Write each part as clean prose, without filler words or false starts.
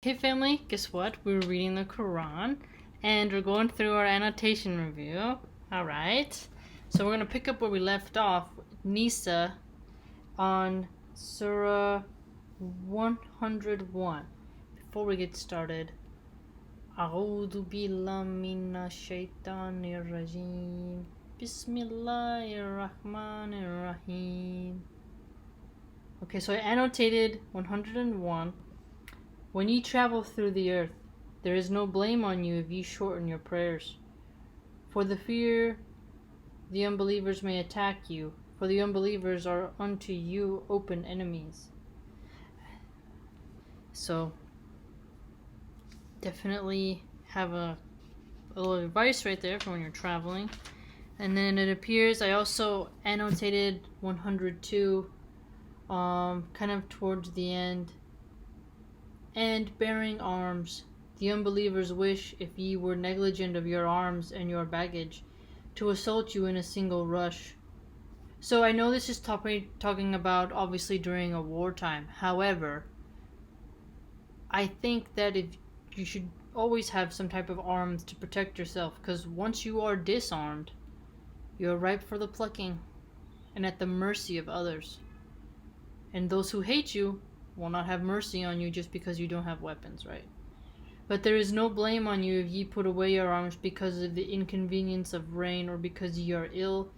Hey family, guess what? We're reading the Quran and we're going through our annotation review. Alright. So we're going to pick up where we left off, Nisa, on Surah 101. Before we get started, A'udhu billahi minash shaitanir rajim. Bismillahir rahmanir rahim. Okay, so I annotated 101. When ye travel through the earth, there is no blame on you if ye shorten your prayers. For the fear the unbelievers may attack you, for the unbelievers are unto you open enemies. So, definitely have a little advice right there for when you're traveling. And then it appears I also annotated 102, kind of towards the end. And bearing arms, the unbelievers wish, if ye were negligent of your arms and your baggage, to assault you in a single rush. So I know this is talking about obviously during a wartime. However, I think that if you should always have some type of arms to protect yourself, because once you are disarmed, you're ripe for the plucking and at the mercy of others. And those who hate you will not have mercy on you just because you don't have weapons, right? But there is no blame on you if ye put away your arms because of the inconvenience of rain or because ye are ill,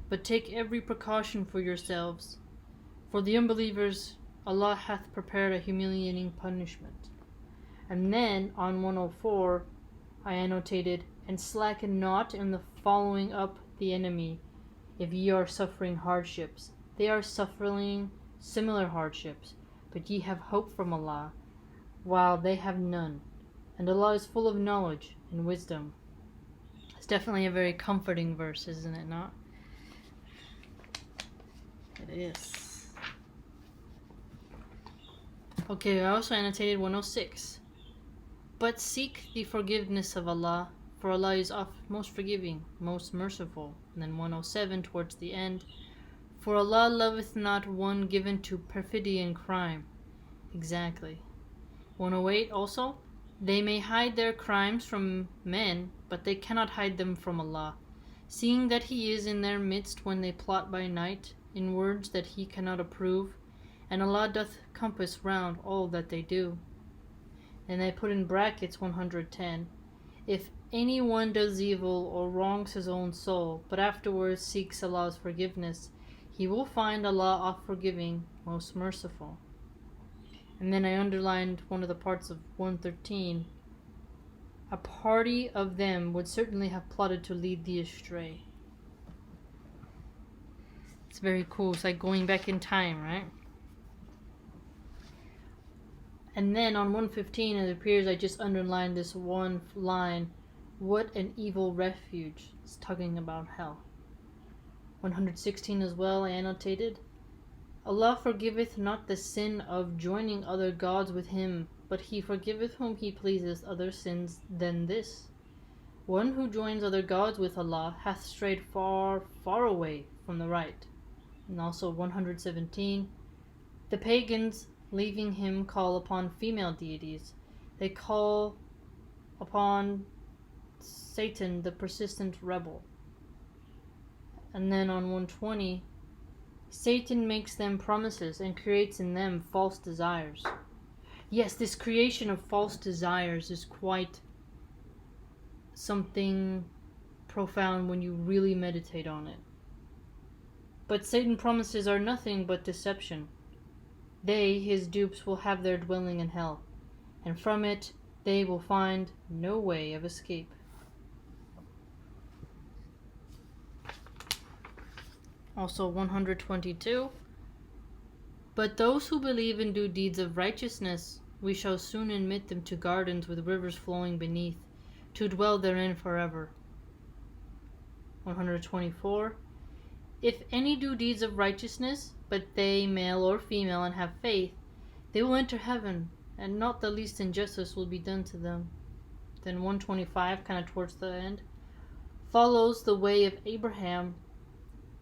but take every precaution for yourselves. For the unbelievers, Allah hath prepared a humiliating punishment. And then, on 104, I annotated, and slacken not in the following up the enemy, if ye are suffering hardships. They are suffering similar hardships, but ye have hope from Allah, while they have none. And Allah is full of knowledge and wisdom. It's definitely a very comforting verse, isn't it not? It is. Okay, I also annotated 106. But seek the forgiveness of Allah, for Allah is most forgiving, most merciful. And then 107 towards the end. For Allah loveth not one given to perfidy and crime. Exactly. 108 also. They may hide their crimes from men, but they cannot hide them from Allah, seeing that He is in their midst when they plot by night, in words that He cannot approve, and Allah doth compass round all that they do. And I put in brackets 110. If anyone does evil or wrongs his own soul, but afterwards seeks Allah's forgiveness, he will find Allah oft forgiving, most merciful. And then I underlined one of the parts of 113. A party of them would certainly have plotted to lead thee astray. It's very cool. It's like going back in time, right? And then on 115, it appears I just underlined this one line. What an evil refuge. It's talking about hell. 116 as well, I annotated. Allah forgiveth not the sin of joining other gods with Him, but He forgiveth whom He pleaseth other sins than this. One who joins other gods with Allah hath strayed far, far away from the right. And also 117. The pagans, leaving Him, call upon female deities. They call upon Satan, the persistent rebel. And then on 120, Satan makes them promises and creates in them false desires. Yes, this creation of false desires is quite something profound when you really meditate on it. But Satan's promises are nothing but deception. They, his dupes, will have their dwelling in hell, and from it they will find no way of escape. Also 122. But those who believe and do deeds of righteousness, we shall soon admit them to gardens with rivers flowing beneath, to dwell therein forever. 124. If any do deeds of righteousness, but they, male or female, and have faith, they will enter heaven, and not the least injustice will be done to them. Then 125, kind of towards the end, follows the way of Abraham,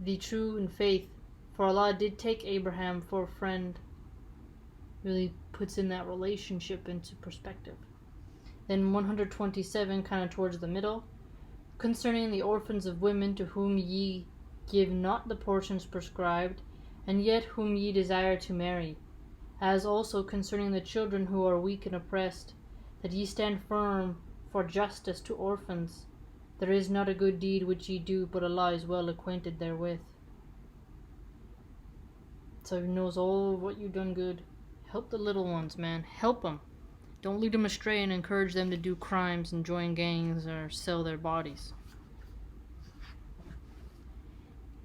the true in faith, for Allah did take Abraham for a friend. Really puts in that relationship into perspective. Then 127, kind of towards the middle, concerning the orphans of women to whom ye give not the portions prescribed, and yet whom ye desire to marry, as also concerning the children who are weak and oppressed, that ye stand firm for justice to orphans. There is not a good deed which ye do, but Allah is well acquainted therewith. So He knows all what you've done good. Help the little ones, man. Help them. Don't lead them astray and encourage them to do crimes and join gangs or sell their bodies.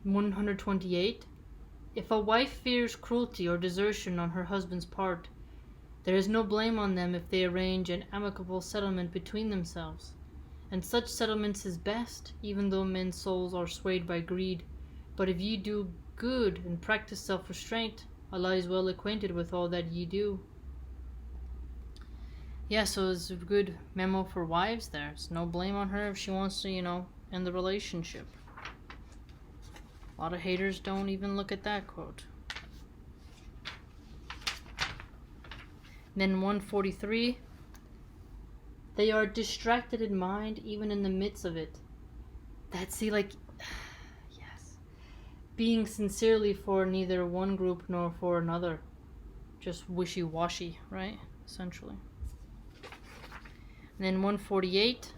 128. If a wife fears cruelty or desertion on her husband's part, there is no blame on them if they arrange an amicable settlement between themselves. And such settlements is best, even though men's souls are swayed by greed. But if ye do good and practice self-restraint, Allah is well acquainted with all that ye do. Yeah, so it's a good memo for wives there. It's no blame on her if she wants to, end the relationship. A lot of haters don't even look at that quote. Then 143. They are distracted in mind even in the midst of it. Yes. Being sincerely for neither one group nor for another. Just wishy-washy, right? Essentially. And then 148.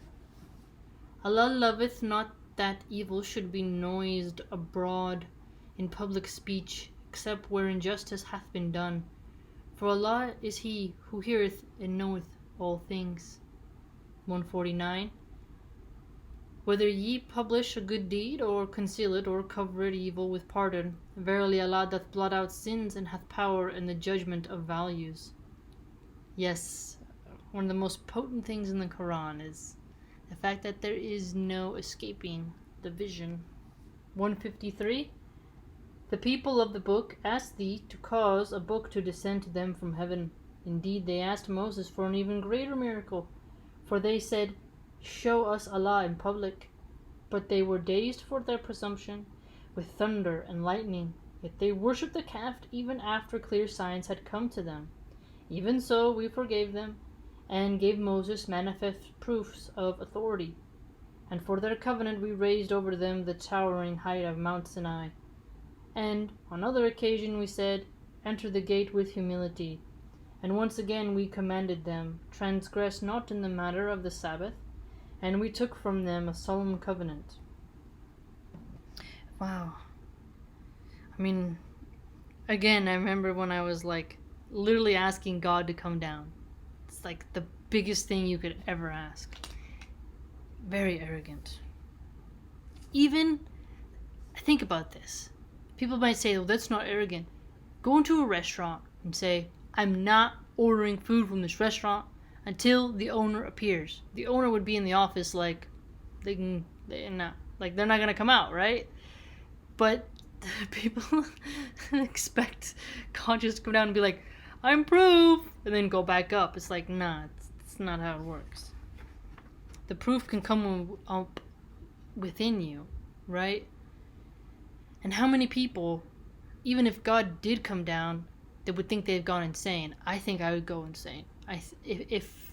Allah loveth not that evil should be noised abroad in public speech, except where injustice hath been done. For Allah is He who heareth and knoweth all things. 149. Whether ye publish a good deed, or conceal it, or cover it evil with pardon, verily Allah doth blot out sins and hath power in the judgment of values. Yes, one of the most potent things in the Quran is the fact that there is no escaping the vision. 153. The people of the book asked thee to cause a book to descend to them from heaven. Indeed, they asked Moses for an even greater miracle, for they said, show us Allah in public. But they were dazed for their presumption with thunder and lightning, yet they worshipped the calf even after clear signs had come to them. Even so we forgave them, and gave Moses manifest proofs of authority. And for their covenant we raised over them the towering height of Mount Sinai. And on other occasion we said, enter the gate with humility. And once again we commanded them, transgress not in the matter of the Sabbath, and we took from them a solemn covenant. Wow. Again, I remember when I was literally asking God to come down. It's the biggest thing you could ever ask. Very arrogant. Even, think about this. People might say, well, that's not arrogant. Go into a restaurant and say, I'm not ordering food from this restaurant until the owner appears. The owner would be in the office they're not going to come out, right? But people expect God just to come down and be like, I'm proof, and then go back up. It's nah, it's not how it works. The proof can come up within you, right? And how many people, even if God did come down, they would think they've gone insane? I think I would go insane. If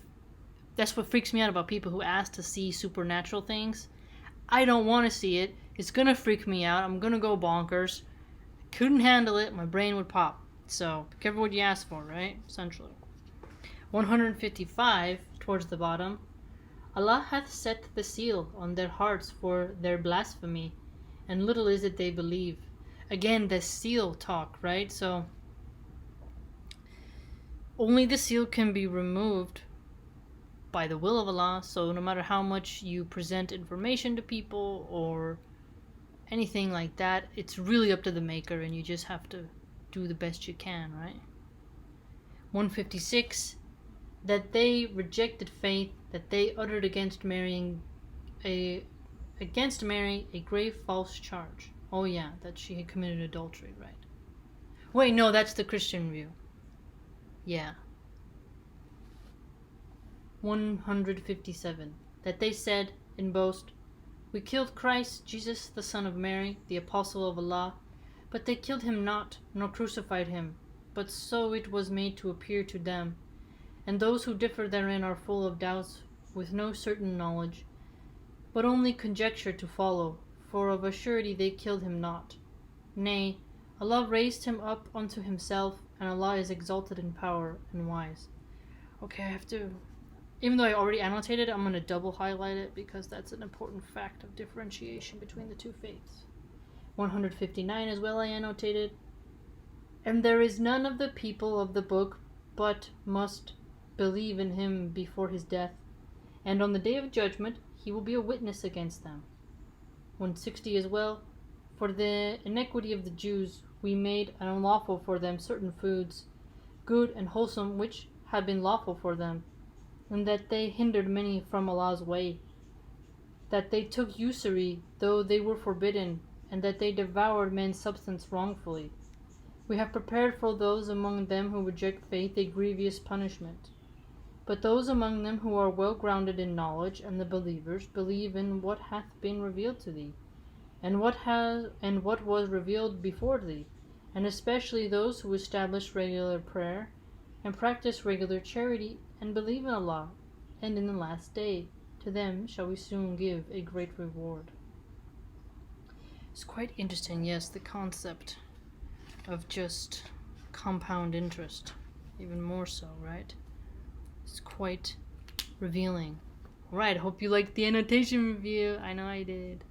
that's what freaks me out about people who ask to see supernatural things. I don't want to see it. It's gonna freak me out. I'm gonna go bonkers. Couldn't handle it. My brain would pop. So, be careful what you ask for, right? Essentially. 155, towards the bottom. Allah hath set the seal on their hearts for their blasphemy, and little is it they believe. Again, the seal talk, right? So, only the seal can be removed by the will of Allah. So, no matter how much you present information to people or anything like that, it's really up to the Maker, and you just have to do the best you can, right? 156, that they rejected faith, that they uttered against Mary a grave false charge. Oh yeah, that she had committed adultery, right? Wait, no, that's the Christian view. Yeah. 157, that they said in boast, we killed Christ, Jesus, the son of Mary, the apostle of Allah, but they killed him not, nor crucified him. but so it was made to appear to them. And those who differ therein are full of doubts, with no certain knowledge, but only conjecture to follow, for of a surety they killed him not. Nay, Allah raised him up unto himself, and Allah is exalted in power and wise. Okay, I have to... Even though I already annotated it, I'm going to double highlight it because that's an important fact of differentiation between the two faiths. 159 as well I annotated. And there is none of the people of the book but must believe in him before his death, and on the day of judgment he will be a witness against them. 160 as well. For the iniquity of the Jews we made unlawful for them certain foods, good and wholesome, which had been lawful for them, and that they hindered many from Allah's way, that they took usury though they were forbidden, and that they devoured men's substance wrongfully. We have prepared for those among them who reject faith a grievous punishment. But those among them who are well grounded in knowledge, and the believers, believe in what hath been revealed to thee, and what was revealed before thee, and especially those who establish regular prayer, and practice regular charity, and believe in Allah, and in the last day. To them shall we soon give a great reward. It's quite interesting, yes, the concept of just compound interest, even more so, right? It's quite revealing. Alright, hope you liked the annotation review. I know I did.